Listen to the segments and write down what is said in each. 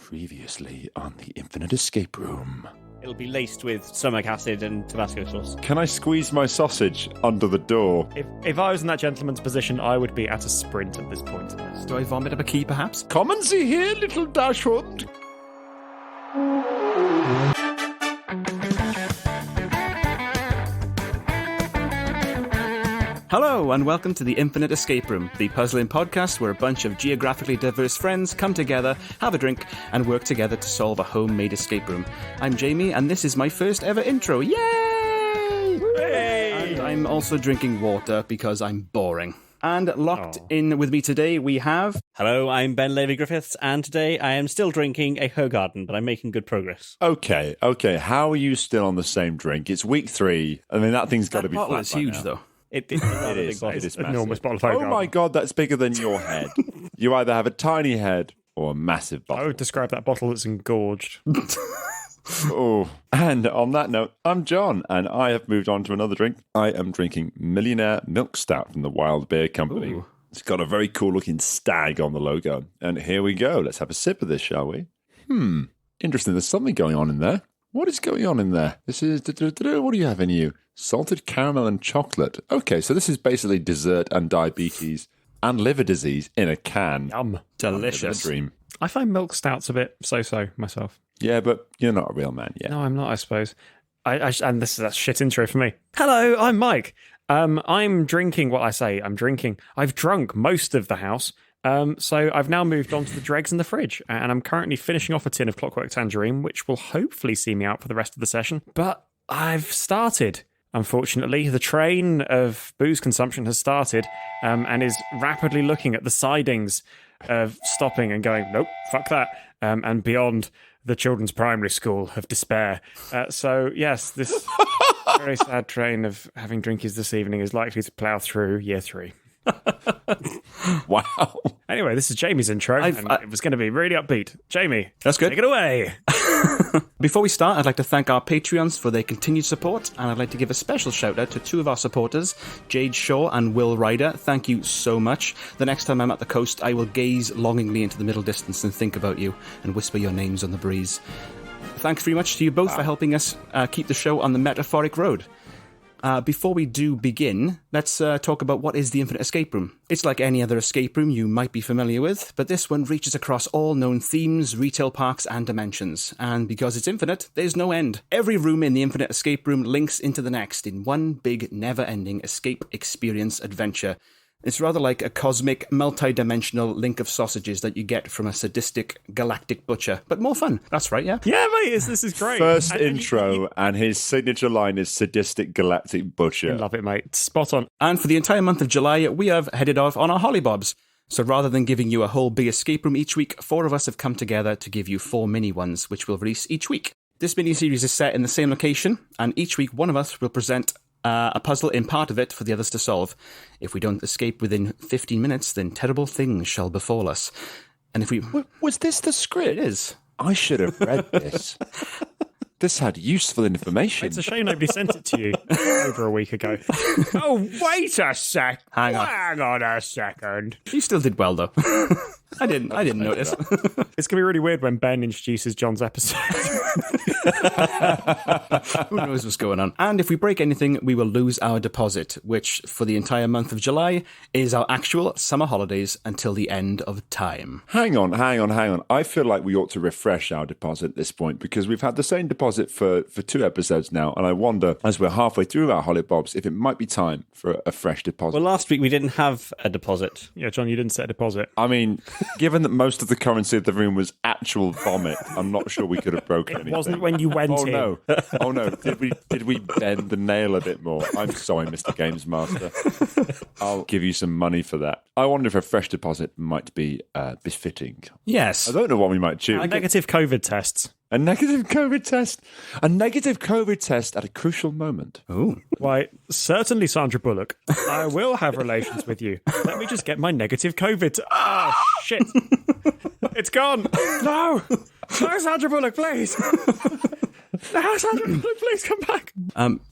Previously on the Infinite Escape Room. It'll be laced with stomach acid and Tabasco sauce. Can I squeeze my sausage under the door? If I was in that gentleman's position, I would be at a sprint at this point. Do I vomit up a key, perhaps? Come and see here, little dashwood. Hello, and welcome to the Infinite Escape Room, the puzzling podcast where a bunch of geographically diverse friends come together, have a drink, and work together to solve a homemade escape room. I'm Jamie, and this is my first ever intro. Yay! Hey! And I'm also drinking water because I'm boring. And locked in with me today, we have... Hello, I'm Ben Levy-Griffiths, and today I am still drinking a Hoegaarden, but I'm making good progress. Okay. How are you still on the same drink? It's week 3. I mean, that thing's got to be bottle flat is by huge, now. though. It It is Enormous massive. bottle of Oh Hoegaarden. my god, that's bigger than your head. You either have a tiny head or a massive I bottle. would describe that bottle as engorged. Oh, and on that note, I'm John, and I have moved on to another drink. I am drinking Millionaire Milk Stout from the Wild Beer Company. Ooh. It's got a very cool looking stag on the logo. And here we go. Let's have a sip of this, shall we? Interesting. There's something going on in there. What is going on in there? This is... What do you have in you? Salted caramel and chocolate. Okay, so this is basically dessert and diabetes and liver disease in a can. Yum. Delicious. Dream. I find milk stouts a bit so-so myself. Yeah, but you're not a real man yet. No, I'm not, I suppose. And this is a shit intro for me. Hello, I'm Mike. I'm drinking what I say I'm drinking. I've drunk most of the house. So I've now moved on to the dregs in the fridge, and I'm currently finishing off a tin of Clockwork Tangerine, which will hopefully see me out for the rest of the session. But I've started. Unfortunately, the train of booze consumption has started and is rapidly looking at the sidings of stopping and going, nope, fuck that, and beyond the children's primary school of despair. So, yes, this very sad train of having drinkies this evening is likely to plough through year 3. Wow. Anyway, this is Jamie's intro, and it was going to be really upbeat. Jamie, That's good. take it away. Before we start, I'd like to thank our Patreons for their continued support, and I'd like to give a special shout out to 2 of our supporters, Jade Shaw and Will Ryder. Thank you so much. The next time I'm at the coast, I will gaze longingly into the middle distance and think about you and whisper your names on the breeze. Thanks very much to you both for helping us keep the show on the metaphoric road. Before we do begin, let's talk about what is the Infinite Escape Room. It's like any other escape room you might be familiar with, but this one reaches across all known themes, retail parks, and dimensions. And because it's infinite, there's no end. Every room in the Infinite Escape Room links into the next in one big, never-ending escape experience adventure. It's rather like a cosmic, multi-dimensional link of sausages that you get from a sadistic galactic butcher, but more fun. That's right, yeah? Yeah, mate, this is great. First And intro, and his signature line is sadistic galactic butcher. Love it, mate. Spot on. And for the entire month of July, we have headed off on our hollybobs. So rather than giving you a whole big escape room each week, 4 of us have come together to give you 4 mini ones, which we'll release each week. This mini-series is set in the same location, and each week one of us will present a puzzle in part of it for the others to solve. If we don't escape within 15 minutes, then terrible things shall befall us. And if we... Was this the script? It is. I should have read this. This had useful information. It's a shame nobody sent it to you over a week ago. Oh, wait a sec. Hang on a second. You still did well, though. I didn't notice. It's going to be really weird when Ben introduces John's episode. Who knows what's going on? And if we break anything, we will lose our deposit, which, for the entire month of July, is our actual summer holidays until the end of time. Hang on. I feel like we ought to refresh our deposit at this point, because we've had the same deposit for 2 episodes now, and I wonder, as we're halfway through our hollybobs, if it might be time for a fresh deposit. Well, last week we didn't have a deposit. Yeah, John, you didn't set a deposit. I mean, given that most of the currency of the room was actual vomit, I'm not sure we could have broken anything. It wasn't when you went in. Oh no! Did we bend the nail a bit more? I'm sorry, Mr. Games Master. I'll give you some money for that. I wonder if a fresh deposit might be befitting. Yes. I don't know what we might choose. Negative COVID tests. A negative COVID test. A negative COVID test at a crucial moment. Ooh. Why, certainly, Sandra Bullock. I will have relations with you. Let me just get my negative COVID. Oh, shit. It's gone. No. No, Sandra Bullock, please. The house hasn't. Please come back.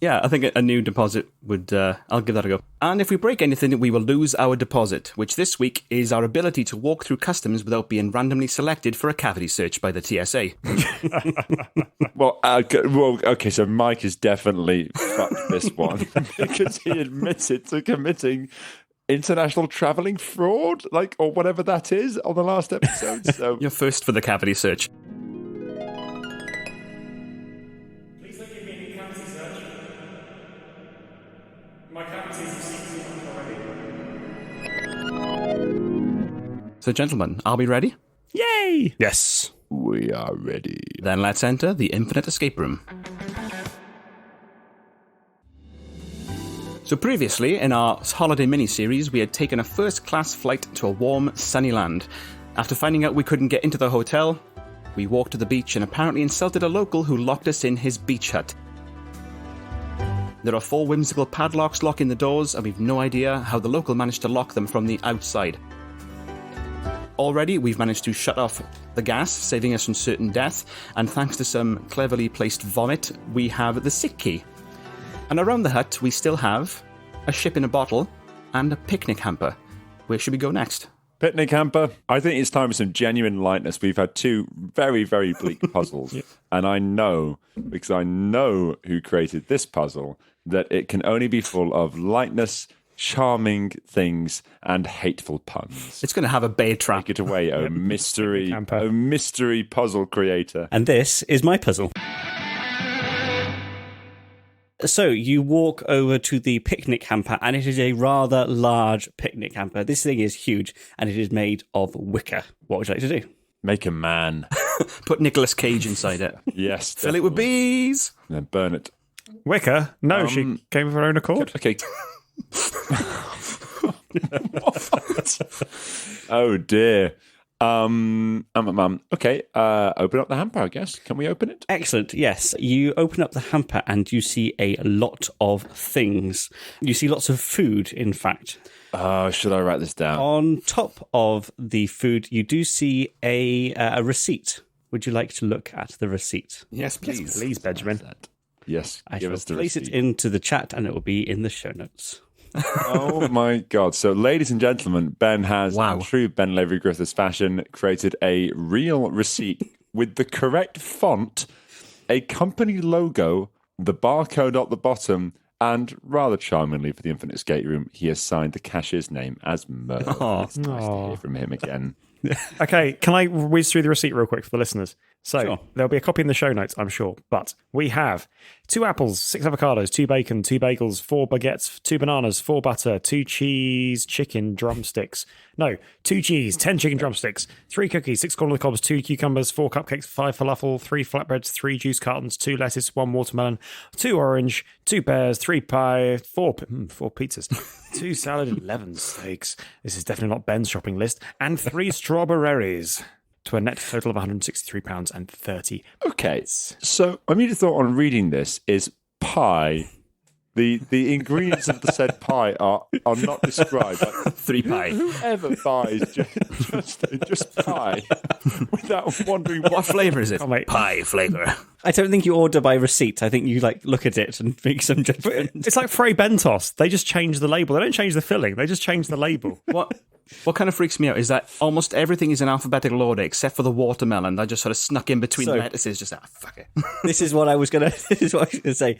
Yeah, I think a new deposit would. I'll give that a go. And if we break anything, we will lose our deposit, which this week is our ability to walk through customs without being randomly selected for a cavity search by the TSA. Well, okay, so Mike has definitely fucked this one because he admitted to committing international travelling fraud, or whatever that is, on the last episode. So You're first for the cavity search. Please don't give me any cavity search. My cavities are secret already. So, gentlemen, are we ready? Yay! Yes. we are ready. Then let's enter the Infinite Escape Room. So previously, in our holiday mini-series, we had taken a first-class flight to a warm, sunny land. After finding out we couldn't get into the hotel, we walked to the beach and apparently insulted a local who locked us in his beach hut. There are 4 whimsical padlocks locking the doors, and we've no idea how the local managed to lock them from the outside. Already, we've managed to shut off the gas, saving us from certain death, and thanks to some cleverly placed vomit, we have the sick key. And around the hut, we still have a ship in a bottle and a picnic hamper. Where should we go next? Picnic hamper. I think it's time for some genuine lightness. We've had 2 very, very bleak puzzles. And I know, because I know who created this puzzle, that it can only be full of lightness, charming things, and hateful puns. It's going to have a bear trap. Take it away, oh mystery puzzle creator. And this is my puzzle. So you walk over to the picnic hamper, and it is a rather large picnic hamper. This thing is huge, and it is made of wicker. What would you like to do? Make a man. Put Nicolas Cage inside it. Yes. Fill it with bees. And then burn it. Wicker? No, she came of her own accord. Okay. Oh dear. Okay, open up the hamper, I guess. Can we open it? Excellent, yes. You open up the hamper and you see a lot of things. You see lots of food, in fact. Should I write this down? On top of the food, you do see a receipt. Would you like to look at the receipt? Yes, please. Yes, please, Benjamin. Yes, I give shall us the place receipt. it into the chat, and it will be in the show notes. Oh my god. So, ladies and gentlemen, Ben has, in true Ben Lavery Griffiths fashion, created a real receipt with the correct font, a company logo, the barcode at the bottom, and rather charmingly for the Infinite Escape Room, he has signed the cashier's name as Merle. It's nice to hear from him again. Okay, can I whiz through the receipt real quick for the listeners? So Sure. There'll be a copy in the show notes, I'm sure. But we have 2 apples, 6 avocados, 2 bacon, 2 bagels, 4 baguettes, 2 bananas, 4 butter, 2 cheese, chicken drumsticks. No, 2 cheese, 10 chicken drumsticks, 3 cookies, 6 corn on the cobs, 2 cucumbers, 4 cupcakes, 5 falafel, 3 flatbreads, 3 juice cartons, 2 lettuce, 1 watermelon, 2 orange, 2 pears, 3 pie, 4 pizzas, 2 salad, 11 steaks. This is definitely not Ben's shopping list. And 3 strawberries. To a net total of £163.30. Okay, so my immediate thought on reading this is pie. The ingredients of the said pie are not described. Like, 3 pie. whoever buys just pie without wondering What flavour is it? Oh, mate. Pie flavour. I don't think you order by receipt. I think you look at it and make some judgment. It's like Frey Bentos. They just change the label. They don't change the filling. They just change the label. What kind of freaks me out is that almost everything is in alphabetical order except for the watermelon. I just sort of snuck in between the lettuces. Just fuck it. This is what I was going to say.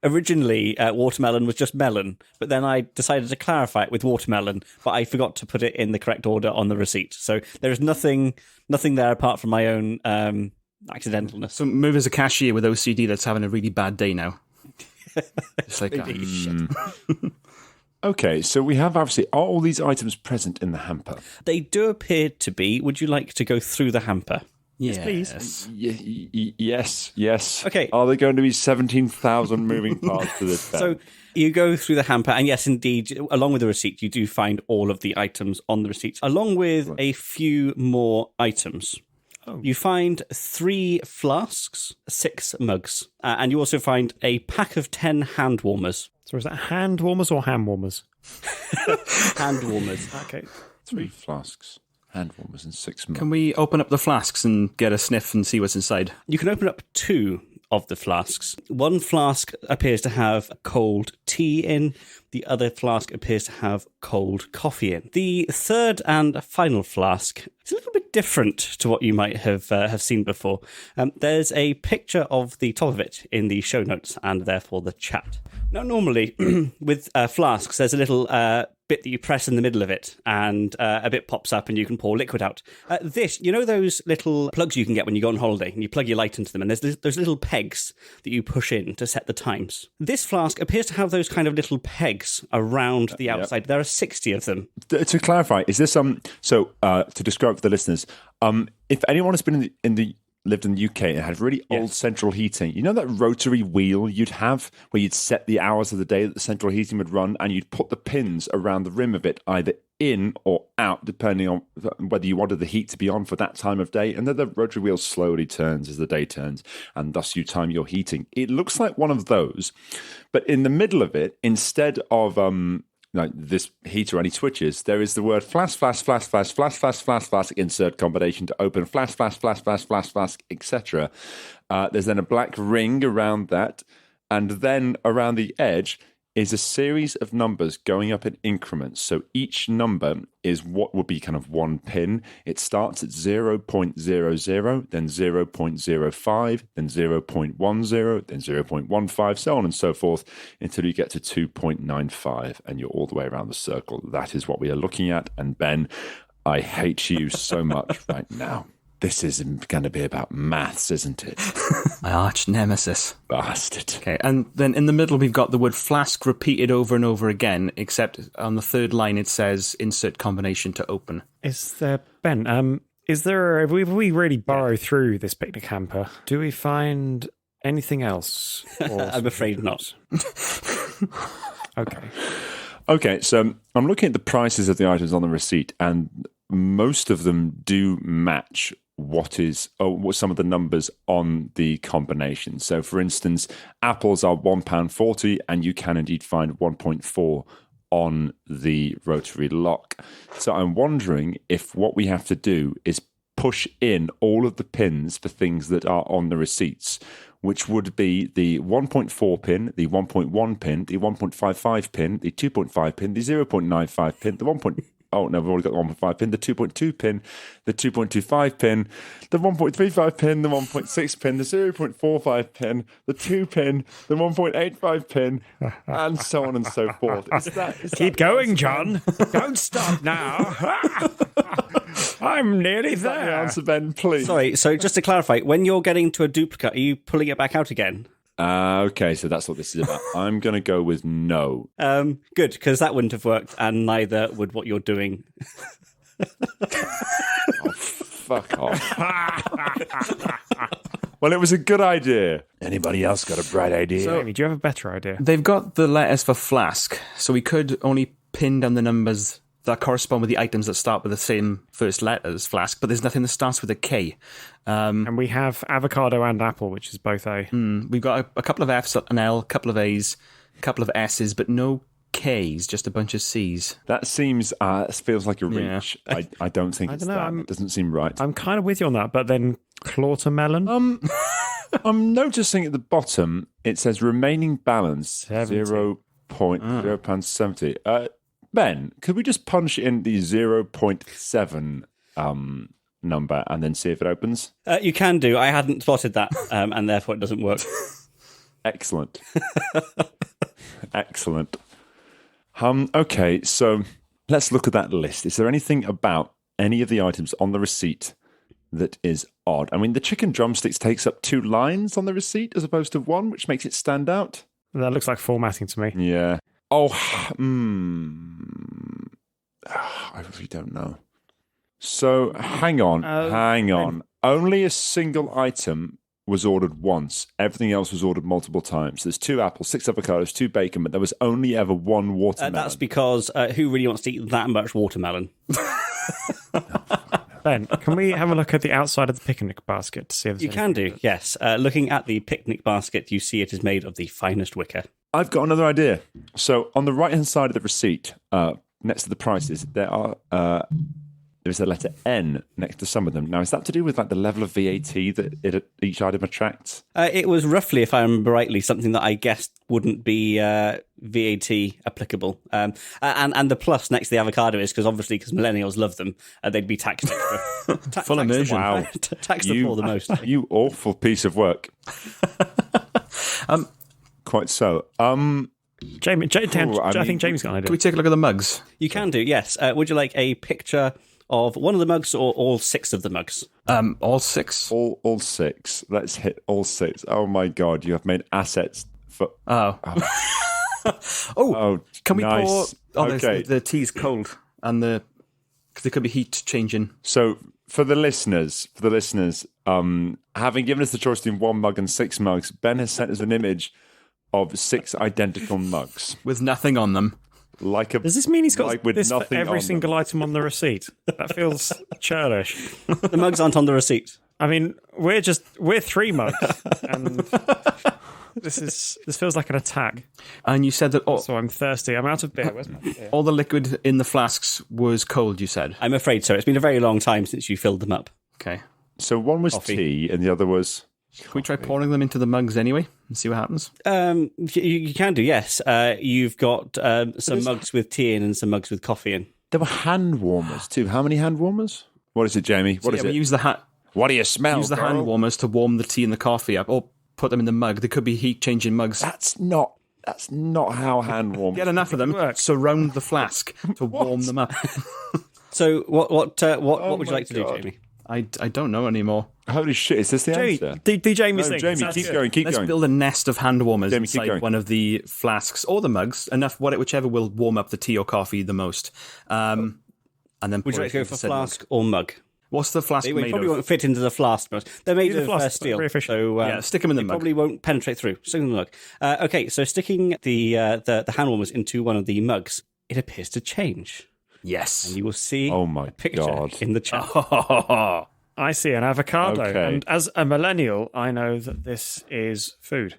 Originally, watermelon was just melon, but then I decided to clarify it with watermelon, but I forgot to put it in the correct order on the receipt. So there is nothing there apart from my own accidentalness. So move as a cashier with OCD that's having a really bad day now. It's like, shit. Okay, so we have obviously are all these items present in the hamper? They do appear to be. Would you like to go through the hamper? Yes, please. Yes. Okay. Are there going to be 17,000 moving parts to this? Ben? So you go through the hamper, and yes, indeed, along with the receipt, you do find all of the items on the receipt, along with a few more items. You find 3 flasks, 6 mugs, and you also find a pack of 10 hand warmers. So is that hand warmers or ham warmers? Hand warmers. Okay. 3 flasks, hand warmers, and 6 mugs. Can we open up the flasks and get a sniff and see what's inside? You can open up 2 of the flasks. One flask appears to have cold tea in. The other flask appears to have cold coffee in. The third and final flask is a little bit different to what you might have seen before. There's a picture of the top of it in the show notes and therefore the chat. Now, normally with flasks, there's a little bit that you press in the middle of it and a bit pops up and you can pour liquid out. This, you know those little plugs you can get when you go on holiday and you plug your light into them and there's those little pegs that you push in to set the times. This flask appears to have those kind of little pegs around the outside. Yep. There are 60 of them. To clarify, is this to describe for the listeners, if anyone has been lived in the UK and had really old central heating, you know that rotary wheel you'd have where you'd set the hours of the day that the central heating would run and you'd put the pins around the rim of it either in or out depending on whether you wanted the heat to be on for that time of day, and then the rotary wheel slowly turns as the day turns and thus you time your heating. It looks like one of those, but in the middle of it, instead of like this heater, any switches, there is the word flask, insert combination to open, flask, etc. There's then a black ring around that, and then around the edge is a series of numbers going up in increments. So each number is what would be kind of one pin. It starts at 0.00, then 0.05, then 0.10, then 0.15, so on and so forth, until you get to 2.95, and you're all the way around the circle. That is what we are looking at. And Ben, I hate you so much right now. This is going to be about maths, isn't it? My arch nemesis. Bastard. Okay, and then in the middle we've got the word flask repeated over and over again, except on the third line it says insert combination to open. Is there, Ben, if we really burrow through this picnic hamper, do we find anything else? I'm afraid not. Okay, so I'm looking at the prices of the items on the receipt, and most of them do match what some of the numbers on the combination. So, for instance, apples are £1.40, and you can indeed find 1.4 on the rotary lock. So I'm wondering if what we have to do is push in all of the pins for things that are on the receipts, which would be the 1.4 pin, the 1.1 pin, the 1.55 pin, the 2.5 pin, the 0.95 pin, the 1. Oh, no, we've already got the 1.5 pin, the 2.2 pin, the 2.25 pin, the 1.35 pin, the 1.6 pin, the 0.45 pin, the 2 pin, the 1.85 pin, and so on and so forth. Keep going, John. Don't stop now. I'm nearly there. The answer, Ben, please. Sorry, so just to clarify, when you're getting to a duplicate, are you pulling it back out again? Okay, so that's what this is about. I'm going to go with no. Good, because that wouldn't have worked, and neither would what you're doing. Oh, fuck off. Well, it was a good idea. Anybody else got a bright idea? So, Amy, do you have a better idea? They've got the letters for flask, so we could only pin down the numbers that correspond with the items that start with the same first letters, flask, but there's nothing that starts with a K. And we have avocado and apple, which is both A. We've got a couple of Fs, an L, a couple of As, a couple of S's, but no Ks, just a bunch of Cs. That feels like a reach. Yeah. I don't think it's that. It doesn't seem right. I'm kind of with you on that, but then Clautermelon? I'm noticing at the bottom, it says remaining balance, 0.70. Ben, could we just punch in the 0.7 number and then see if it opens? You can do. I hadn't spotted that, and therefore it doesn't work. Excellent. Excellent. Okay, so let's look at that list. Is there anything about any of the items on the receipt that is odd? I mean, the chicken drumsticks takes up 2 lines on the receipt as opposed to 1, which makes it stand out. That looks like formatting to me. Yeah. Oh, I really don't know. So, hang on. Only a single item was ordered once. Everything else was ordered multiple times. There's 2 apples, 6 avocados, 2 bacon, but there was only ever 1 watermelon. That's because who really wants to eat that much watermelon? Ben, can we have a look at the outside of the picnic basket to see if there's You can do, yes. Looking at the picnic basket, you see it is made of the finest wicker. I've got another idea. So on the right-hand side of the receipt, next to the prices, there There's a letter N next to some of them. Now, is that to do with like the level of VAT that each item attracts? It was roughly, if I remember rightly, something that I guessed wouldn't be VAT applicable. And the plus next to the avocado is because millennials love them, they'd be taxed extra. Full immersion. Wow. Tax the poor the most. You awful piece of work. Quite so. Jamie, I think Jamie's got an idea. Can we take a look at the mugs? You can do, yes. Would you like a picture of one of the mugs or all 6 of the mugs? All 6. All 6. Let's hit all 6. Oh my God, you have made assets for... Oh. Can we nice. pour... Okay. The tea's cold, and because there could be heat changing. So for the listeners, having given us the choice between 1 mug and 6 mugs, Ben has sent us an image of 6 identical mugs. With nothing on them. Does this mean he's got this for every on single item on the receipt? That feels churlish. The mugs aren't on the receipt. I mean, we're 3 mugs, and this feels like an attack. And you said that So I'm thirsty. I'm out of beer. Where's my beer? all the liquid in the flasks was cold, you said? I'm afraid so. It's been a very long time since you filled them up. Okay. So one was Coffee. tea and the other was... Can we try pouring them into the mugs anyway and see what happens? You can do, yes. You've got some mugs with tea in and some mugs with coffee in. There were hand warmers too. How many hand warmers? What is it, Jamie? What is We it? use the What do you smell, use the girl? hand warmers to warm the tea and the coffee up, or put them in the mug. There could be heat changing mugs. That's not how hand warmers... Get enough of them. Surround the flask to warm them up. So what would you like to do, God. Jamie? I don't know anymore. Holy shit, is this the answer? Do Jamie's No, thing. Jamie, Sounds keep good. going, keep Let's going. build a nest of hand warmers Jamie, keep inside going. one of the flasks or the mugs, whichever will warm up the tea or coffee the most. And then Would you pour like to it go into for said flask mug. or mug? What's the flask They made probably of? won't fit into the flask. But they're made the of flask, steel, very efficient. so Yeah, stick 'em in the they mug. probably won't penetrate through. Stick them in the mug. Okay, so sticking the hand warmers into one of the mugs, it appears to change. Yes. And you will see Oh my a picture God. in the chat. I see an avocado, Okay. and as a millennial, I know that this is food.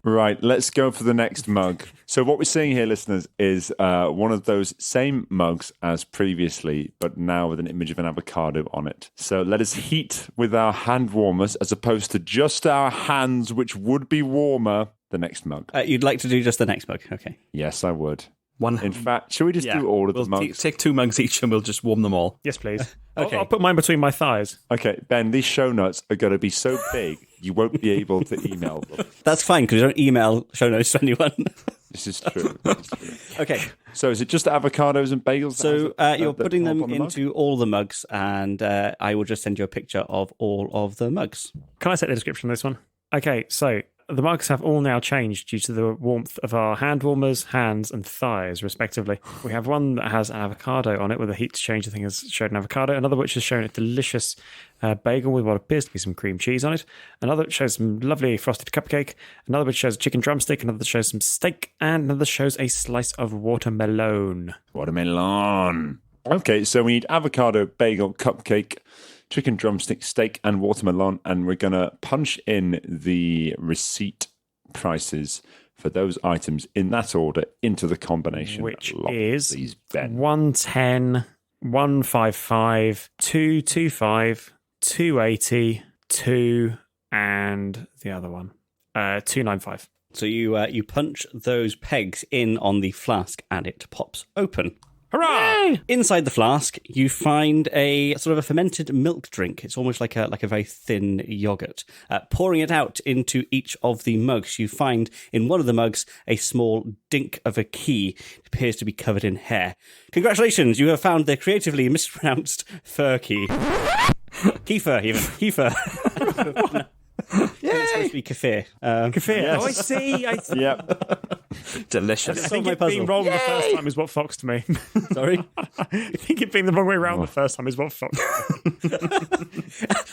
Right, let's go for the next mug. So what we're seeing here, listeners, is one of those same mugs as previously, but now with an image of an avocado on it. So let us heat with our hand warmers as opposed to just our hands, which would be warmer, the next mug. You'd like to do just the next mug, okay? Yes, I would. One. In fact, should we just do all of the mugs? Take 2 mugs each and we'll just warm them all. Yes, please. Okay. I'll put mine between my thighs. Okay, Ben, these show notes are going to be so big, you won't be able to email them. That's fine, because you don't email show notes to anyone. This is true. This is true. Okay, So is it just avocados and bagels? so you're putting them on the mug? into all the mugs, and I will just send you a picture of all of the mugs. Can I set the description of this one? Okay, so the mugs have all now changed due to the warmth of our hand warmers, hands, and thighs, respectively. We have one that has an avocado on it, with a heat change, I think, has showed an avocado. Another which has shown a delicious bagel with what appears to be some cream cheese on it. Another that shows some lovely frosted cupcake. Another which shows a chicken drumstick. Another that shows some steak. And another shows a slice of watermelon. Watermelon. Okay, so we need avocado, bagel, cupcake, chicken drumstick, steak, and watermelon. And we're going to punch in the receipt prices for those items in that order into the combination. Which Lock is these, Ben. 110, 155, 225, 280, 2, and the other one, 295. So you punch those pegs in on the flask, and it pops open. Hurrah! Inside the flask, you find a sort of a fermented milk drink. It's almost like a very thin yogurt. Pouring it out into each of the mugs, you find in one of the mugs a small dink of a key. It appears to be covered in hair. Congratulations, you have found the creatively mispronounced fur key. Kefir, even. Kefir. It's supposed to be kefir. Kefir. Yes. Oh, I see. Yep. Delicious. I think my it being puzzle. wrong the first time is what foxed me. Sorry? I think it being the wrong way around the first time is what foxed me.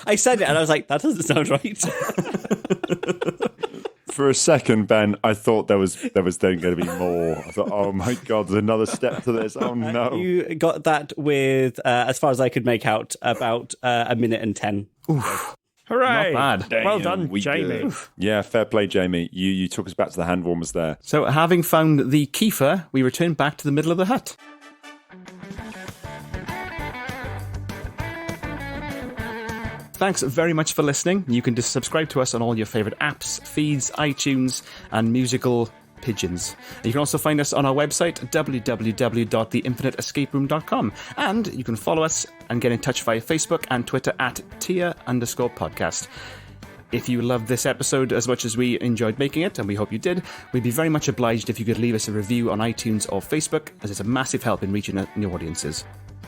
I said it and I was like, that doesn't sound right. For a second, Ben, I thought there was then going to be more. I thought, oh my God, there's another step to this. Oh no. You got that with, as far as I could make out, about a minute and 10. Hooray! Not bad. Well done, we Jamie. good. Yeah, fair play, Jamie. You took us back to the hand warmers there. So, having found the kefir, we return back to the middle of the hut. Thanks very much for listening. You can just subscribe to us on all your favourite apps, feeds, iTunes, and musical pigeons. You can also find us on our website, www.theinfiniteescaperoom.com. And you can follow us and get in touch via Facebook and Twitter at @tier_podcast. If you loved this episode as much as we enjoyed making it, and we hope you did, we'd be very much obliged if you could leave us a review on iTunes or Facebook, as it's a massive help in reaching new audiences.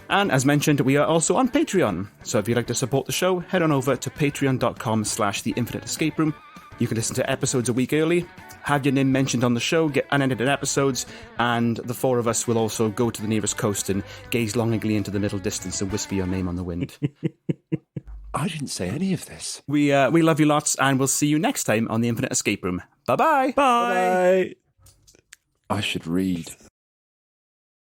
And as mentioned, we are also on Patreon. So if you'd like to support the show, head on over to patreon.com/theinfiniteescaperoom. You can listen to episodes a week early, have your name mentioned on the show, get unedited episodes, and the four of us will also go to the nearest coast and gaze longingly into the middle distance and whisper your name on the wind. I didn't say any of this. We love you lots, and we'll see you next time on The Infinite Escape Room. Bye-bye. Bye. I should read.